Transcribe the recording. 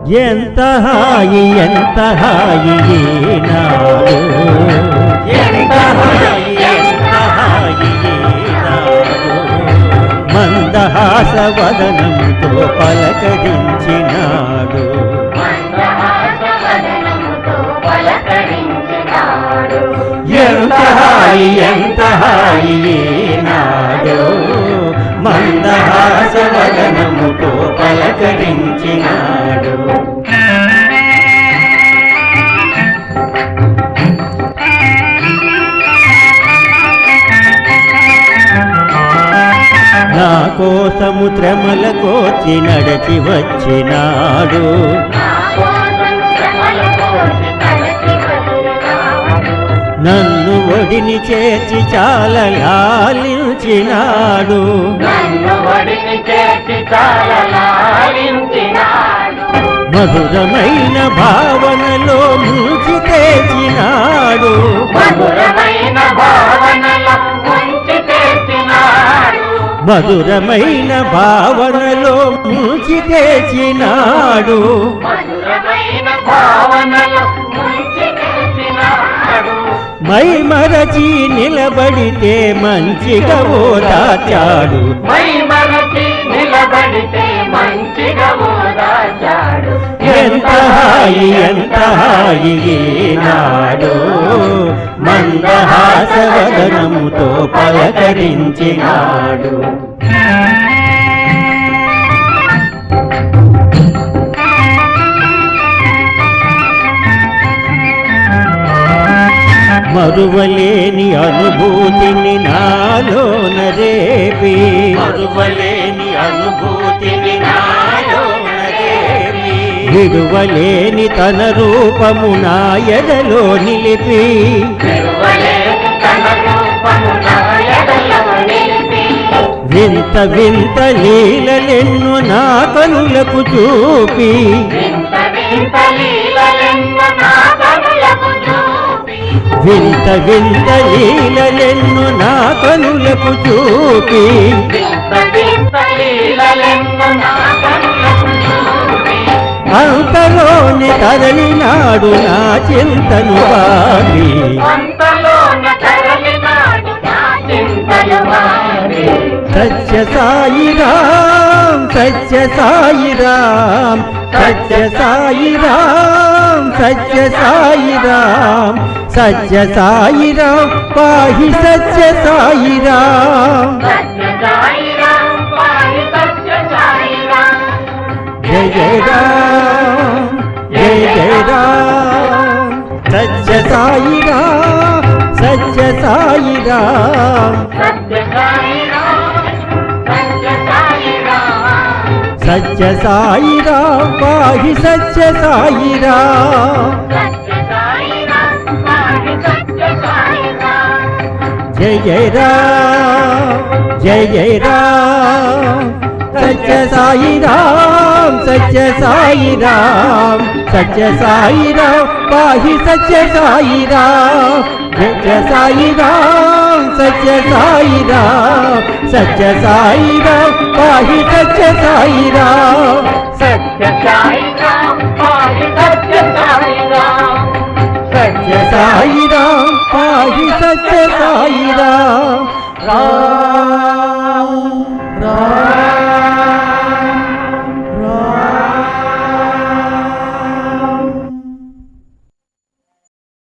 ఎంత హాయి ఈనాడు, ఎంత హాయి ఈనాడు, మందహాస వదనంతో పలకరించినాడు. ఎంత హాయి ఈనాడు, మందహాస వదనముతో పలకరించినాడు. నా కోసము శ్రమల కోచి నడచి వచ్చినాడు. నన్ను ఒడిని చేర్చి చాలా లాలించినాడు. మధురమైన భావనలో ముంచి తెచ్చినాడు. మధురమైన భావనలో ముంచి తెచ్చినాడు. మై మరచి నిలబడితే మంచిగా ఓదాచాడు. ఎంత హాయి ఈనాడు, మందహాస వదనముతో పలకరించినాడు. మరువలేని అనుభూతిని నాలోన రేపి, మరువలేని అనుభూతిని నాలోన రేపి, విడువలేని తన రూపము నా ఎదలో నిలిపి, వింత వింత లీలలెన్ను నా కనులకు చూపి, వింత వింత లీలలెన్ను నా కనులకు చూపి, అంతలోని తరలినాడు నా చింతను బాగి. సత్య సాయిరాం, సత్య సాయిరాం, సత్య సాయిరాం, సత్య సాయిరాం, సత్య సాయిరాం పాహి సత్య సాయిరాం. జయ జయ రామ్, జయ జయ రామ్, సత్య సాయిరాం, సత్య సాయిరాం, సత్య సాయిరాం పాహి సత్య సాయిరాం. జయ జయ రామ్, జయ జయ రామ్, సత్య సాయిరాం, సత్య సాయిరాం, సత్య సాయిరాం పాహి సత్య సాయిరాం. సత్య సాయిరాం, సత్య సాయిరాం, సత్య సాయిరాం పాహి సత్య సాయిరాం. సత్య సాయిరాం పాహి సత్య సాయిరాం, సత్య సాయిరాం పాహి సత్య సాయిరాం.